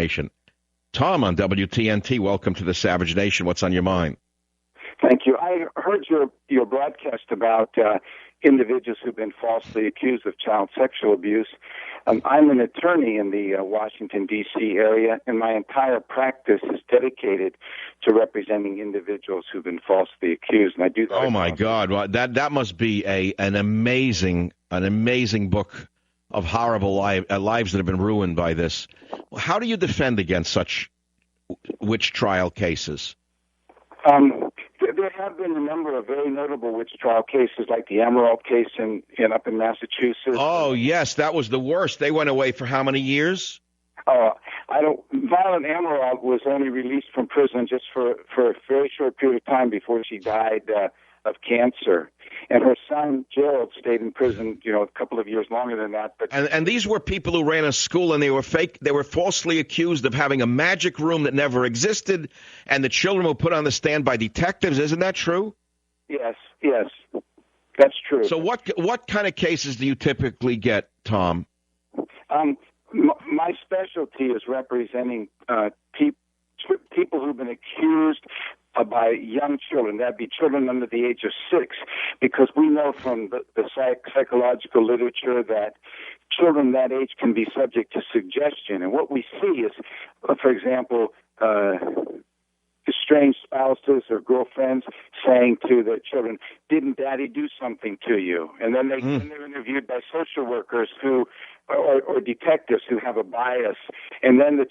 Nation. Tom on WTNT, welcome to the Savage Nation. What's on your mind? Thank you. I heard your broadcast about individuals who've been falsely accused of child sexual abuse. I'm an attorney in the Washington, D.C. area, and my entire practice is dedicated to representing individuals who've been falsely accused. And I do that. Oh, my God. Well, that must be an amazing book of horrible lives that have been ruined by this. How do you defend against such witch trial cases? There have been a number of very notable witch trial cases, like the Emerald case up in Massachusetts. Oh, yes, that was the worst. They went away for how many years? Violent Emerald was only released from prison just for a very short period of time before she died of cancer. And her son, Gerald, stayed in prison, a couple of years longer than that. But and these were people who ran a school, and they were falsely accused of having a magic room that never existed, and the children were put on the stand by detectives. Isn't that true? Yes, that's true. So what kind of cases do you typically get, Tom? My specialty is representing people who've been accused by young children. That'd be children under the age of 6, because we know from the psychological literature that children that age can be subject to suggestion. And what we see is, for example, estranged spouses or girlfriends saying to their children, "Didn't Daddy do something to you?" And then they're interviewed by social workers or detectives who have a bias, and then the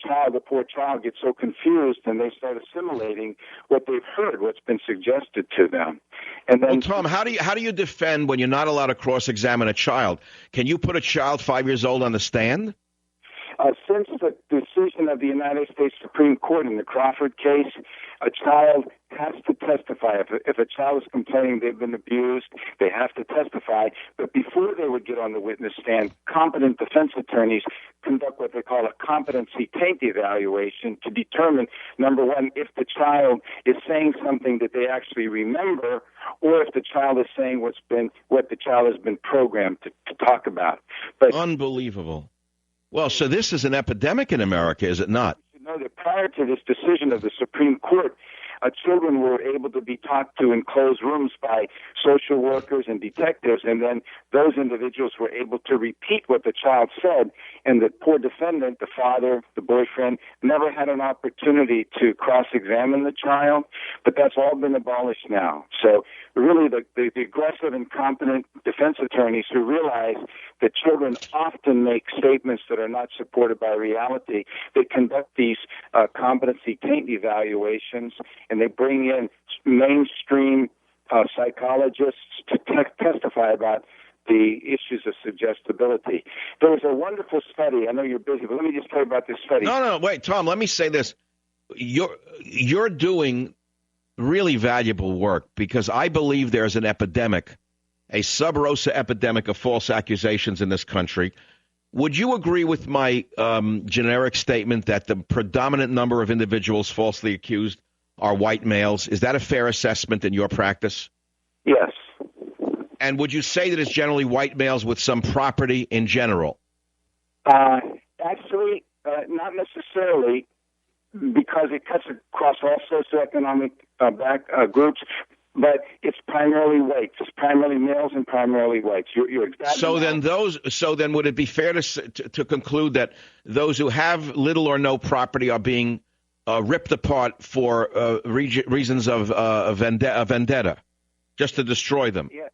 poor child gets so confused, and they start assimilating what they've heard, what's been suggested to them. And then, well, Tom, how do you defend when you're not allowed to cross-examine a child? Can you put a child 5 years old on the stand? Since the decision of the United States Supreme Court in the Crawford case, a child has to testify. If a child is complaining they've been abused, they have to testify. But before they would get on the witness stand, competent defense attorneys conduct what they call a competency taint evaluation to determine, number one, if the child is saying something that they actually remember, or if the child is saying what the child has been programmed to talk about. But unbelievable. Well, so this is an epidemic in America, is it not? You know that prior to this decision of the Supreme Court, children were able to be talked to in closed rooms by social workers and detectives, and then those individuals were able to repeat what the child said, and the poor defendant, the father, the boyfriend, never had an opportunity to cross-examine the child, but that's all been abolished now. So really the aggressive and competent defense attorneys who realize that children often make statements that are not supported by reality, they conduct these competency taint evaluations, and they bring in mainstream psychologists to testify about the issues of suggestibility. There was a wonderful study. I know you're busy, but let me just tell you about this study. No, wait, Tom, let me say this. You're doing really valuable work, because I believe there's an epidemic, a sub rosa epidemic of false accusations in this country. Would you agree with my generic statement that the predominant number of individuals falsely accused are white males? Is that a fair assessment in your practice? Yes. And would you say that it's generally white males with some property in general? Actually, not necessarily, because it cuts across all socioeconomic groups, but it's primarily whites. It's primarily males and primarily whites. You're exactly So then would it be fair to conclude that those who have little or no property are being ripped apart for reasons of vendetta, just to destroy them? Yeah.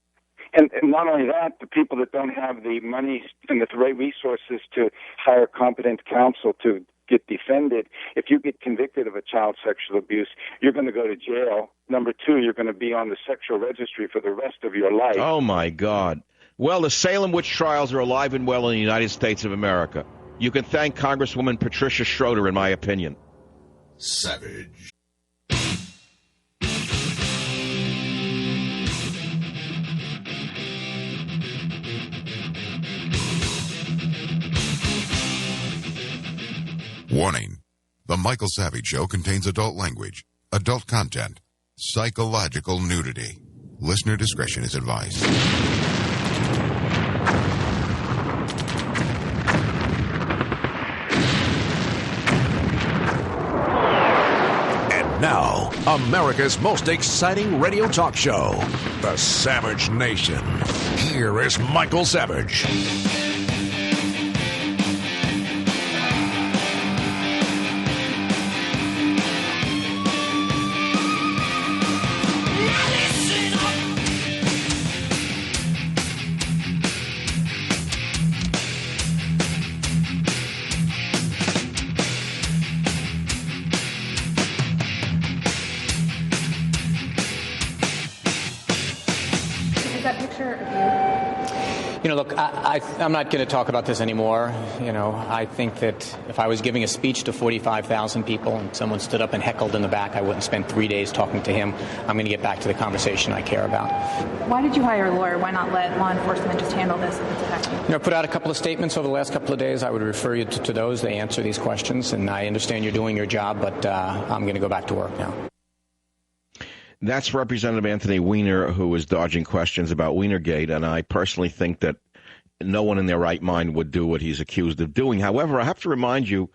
And not only that, the people that don't have the money and the right resources to hire competent counsel to get defended, if you get convicted of a child sexual abuse, you're going to go to jail. Number two, you're going to be on the sexual registry for the rest of your life. Oh, my God. Well, the Salem witch trials are alive and well in the United States of America. You can thank Congresswoman Patricia Schroeder, in my opinion. Savage. Warning. The Michael Savage Show contains adult language, adult content, psychological nudity. Listener discretion is advised. now, America's most exciting radio talk show, The Savage Nation. Here is Michael Savage. Look, I'm not going to talk about this anymore. I think that if I was giving a speech to 45,000 people and someone stood up and heckled in the back, I wouldn't spend 3 days talking to him. I'm going to get back to the conversation I care about. Why did you hire a lawyer? Why not let law enforcement just handle this if it's affecting? Put out a couple of statements over the last couple of days. I would refer you to those. They answer these questions, and I understand you're doing your job, but I'm going to go back to work now. That's Representative Anthony Weiner, who is dodging questions about Weinergate, and I personally think that no one in their right mind would do what he's accused of doing. However, I have to remind you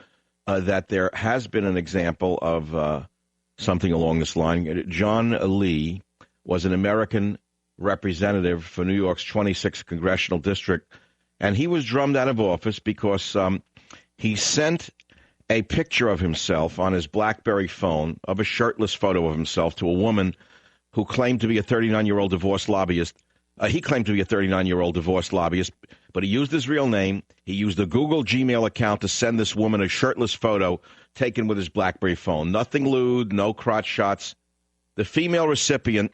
that there has been an example of something along this line. John Lee was an American representative for New York's 26th congressional district, and he was drummed out of office because he sent a picture of himself on his BlackBerry phone, of a shirtless photo of himself, to a woman who claimed to be a 39-year-old divorce lobbyist. He claimed to be a 39-year-old divorce lobbyist, but he used his real name. He used a Google Gmail account to send this woman a shirtless photo taken with his BlackBerry phone. Nothing lewd, no crotch shots. The female recipient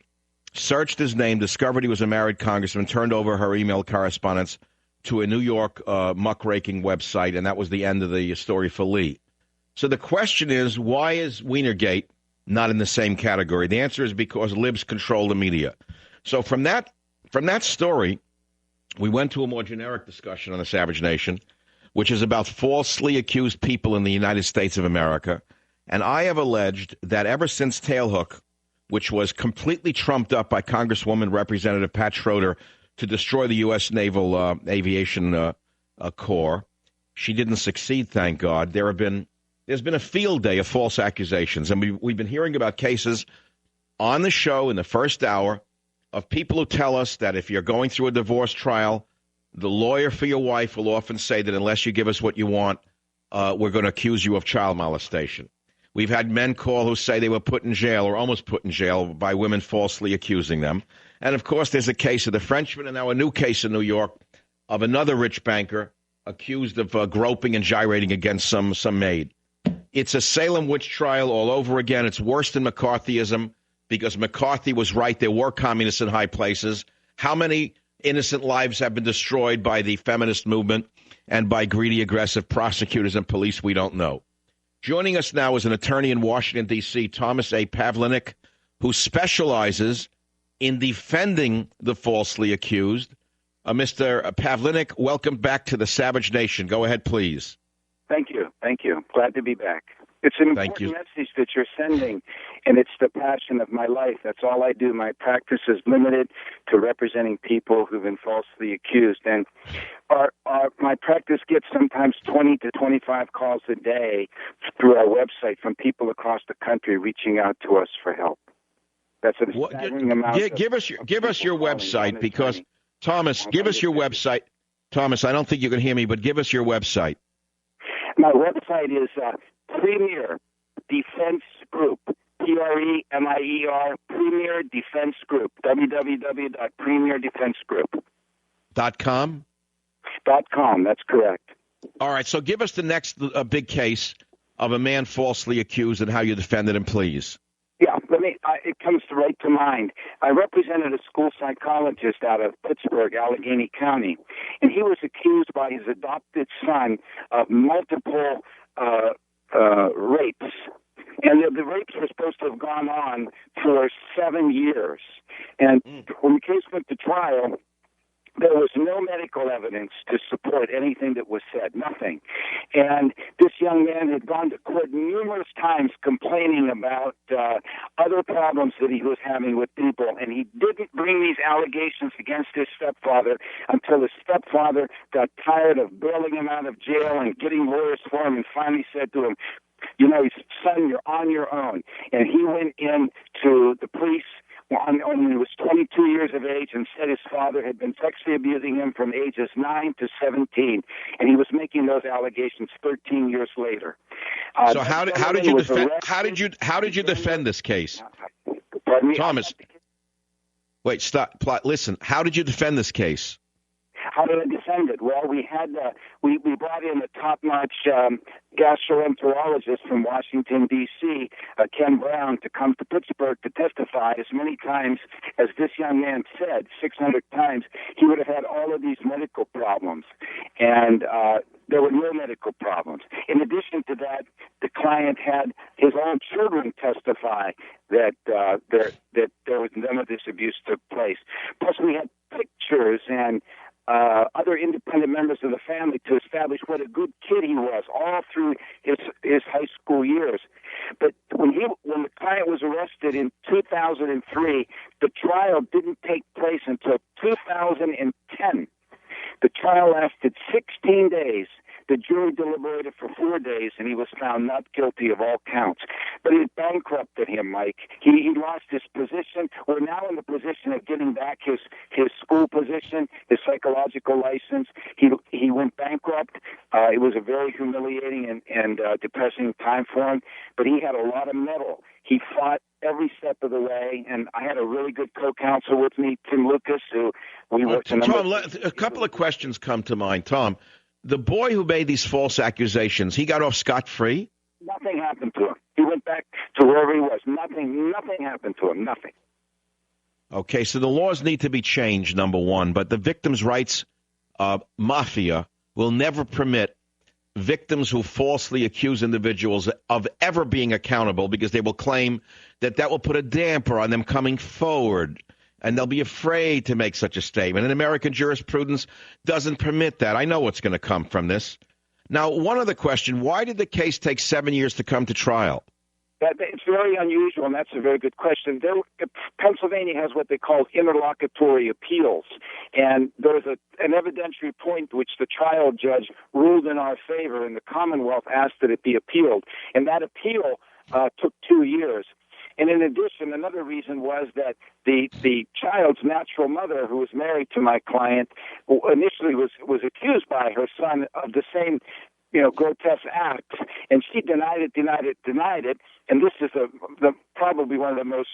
searched his name, discovered he was a married congressman, turned over her email correspondence to a New York muckraking website, and that was the end of the story for Lee. So the question is, why is Weinergate not in the same category? The answer is because libs control the media. So from that story, we went to a more generic discussion on the Savage Nation, which is about falsely accused people in the United States of America. And I have alleged that ever since Tailhook, which was completely trumped up by Congresswoman Representative Pat Schroeder to destroy the U.S. Naval Aviation Corps, she didn't succeed, thank God. There's been a field day of false accusations, and we've been hearing about cases on the show in the first hour of people who tell us that if you're going through a divorce trial, the lawyer for your wife will often say that unless you give us what you want, we're going to accuse you of child molestation. We've had men call who say they were put in jail or almost put in jail by women falsely accusing them. And, of course, there's a case of the Frenchman and now a new case in New York of another rich banker accused of groping and gyrating against some maid. It's a Salem witch trial all over again. It's worse than McCarthyism because McCarthy was right. There were communists in high places. How many innocent lives have been destroyed by the feminist movement and by greedy, aggressive prosecutors and police? We don't know. Joining us now is an attorney in Washington, D.C., Thomas A. Pavlinic, who specializes in defending the falsely accused. Mr. Pavlinic, welcome back to the Savage Nation. Go ahead, please. Thank you. Thank you. Glad to be back. It's an important message that you're sending, and it's the passion of my life. That's all I do. My practice is limited to representing people who've been falsely accused. And my practice gets sometimes 20 to 25 calls a day through our website from people across the country reaching out to us for help. That's a staggering amount. Give us your website because, Thomas, give us your website. Thomas, I don't think you can hear me, but give us your website. My website is Premier Defense Group, PREMIER, Premier Defense Group, www.premierdefensegroup.com. .com, that's correct. All right, so give us the next big case of a man falsely accused and how you defended him, please. Yeah, it comes right to mind. I represented a school psychologist out of Pittsburgh, Allegheny County, and he was accused by his adopted son of multiple rapes. And the rapes were supposed to have gone on for 7 years. And when the case went to trial, there was no medical evidence to support anything that was said, nothing. And this young man had gone to court numerous times complaining about other problems that he was having with people, and he didn't bring these allegations against his stepfather until his stepfather got tired of bailing him out of jail and getting lawyers for him and finally said to him, You know, son, you're on your own. And he went in to the police when he was 22 years of age and said his father had been sexually abusing him from ages 9 to 17. And he was making those allegations 13 years later. So how did you defend this case? Pardon me? Thomas. Wait, stop. Listen, how did you defend this case? How did I defend it? Well, we had we brought in a top-notch gastroenterologist from Washington, D.C., Ken Brown, to come to Pittsburgh to testify as many times as this young man said, 600 times. He would have had all of these medical problems, and there were no medical problems. In addition to that, the client had his own children testify that there was none of this abuse took place. Plus, we had pictures and other independent members of the family to establish what a good kid he was all through his high school years. But when the client was arrested in 2003, the trial didn't take place until 2010. The trial lasted 16 days. The jury deliberated for 4 days, and he was found not guilty of all counts. But it bankrupted him, Mike. He lost his position. We're now in the position of getting back his school position, his psychological license. He went bankrupt. It was a very humiliating and depressing time for him, but he had a lot of mettle. He fought every step of the way, and I had a really good co-counsel with me, Tim Lucas, who we worked on. Tom, a couple of questions come to mind. Tom, the boy who made these false accusations, he got off scot-free? Nothing happened to him. He went back to wherever he was. Nothing happened to him. Nothing. Okay, so the laws need to be changed, number one, but the victims' rights mafia will never permit victims who falsely accuse individuals of ever being accountable, because they will claim that will put a damper on them coming forward, and they'll be afraid to make such a statement. And American jurisprudence doesn't permit that. I know what's going to come from this. Now, one other question. Why did the case take 7 years to come to trial? It's very unusual, and that's a very good question. Pennsylvania has what they call interlocutory appeals, and there was an evidentiary point which the trial judge ruled in our favor, and the Commonwealth asked that it be appealed. And that appeal took 2 years. And in addition, another reason was that the child's natural mother, who was married to my client, initially was accused by her son of the same grotesque acts, and she denied it. And this is probably one of the most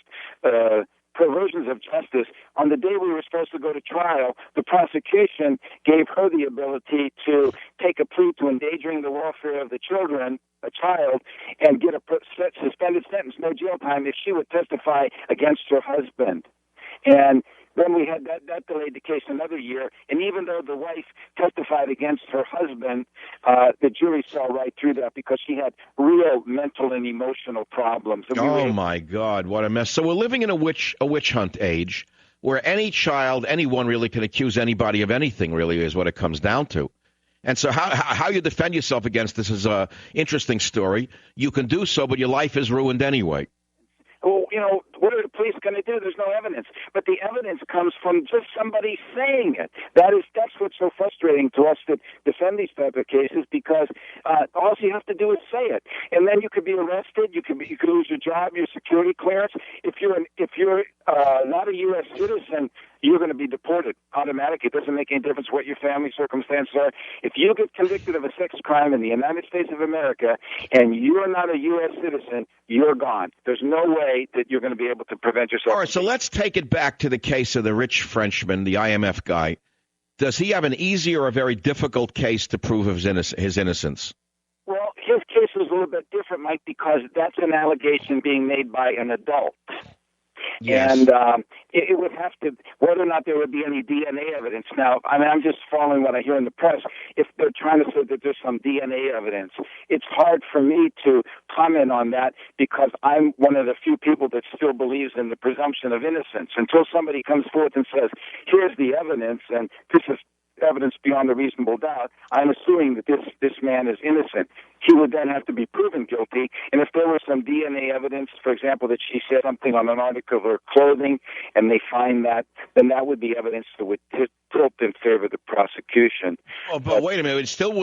perversions of justice. On the day we were supposed to go to trial, the prosecution gave her the ability to take a plea to endangering the welfare of the children, a child, and get a suspended sentence, no jail time, if she would testify against her husband. And then we had that delayed the case another year. And even though the wife testified against her husband, the jury saw right through that because she had real mental and emotional problems. And my God, what a mess. So we're living in a witch hunt age where anyone really can accuse anybody of anything, really, is what it comes down to. And so how you defend yourself against this is an interesting story. You can do so, but your life is ruined anyway. Well, what are the police going to do? There's no evidence. But the evidence comes from just somebody saying it. That's what's so frustrating to us that defend these type of cases, because all you have to do is say it. And then you could be arrested. You could lose your job, your security clearance. If you're not a U.S. citizen, you're going to be deported automatically. It doesn't make any difference what your family circumstances are. If you get convicted of a sex crime in the United States of America and you're not a U.S. citizen, you're gone. There's no way that you're going to be able to prevent yourself. All right, so let's take it back to the case of the rich Frenchman, the IMF guy. Does he have an easy or a very difficult case to prove his innocence? Well, his case was a little bit different, Mike, because that's an allegation being made by an adult. Yes. And it would have to, whether or not there would be any DNA evidence. Now, I'm just following what I hear in the press. If they're trying to say that there's some DNA evidence, it's hard for me to comment on that because I'm one of the few people that still believes in the presumption of innocence. Until somebody comes forth and says, here's the evidence, and this is evidence beyond a reasonable doubt, I'm assuming that this man is innocent. He would then have to be proven guilty. And if there was some DNA evidence, for example, that she said something on an article of her clothing, and they find that, then that would be evidence that would tilt in favor of the prosecution. Oh, but wait a minute. It still would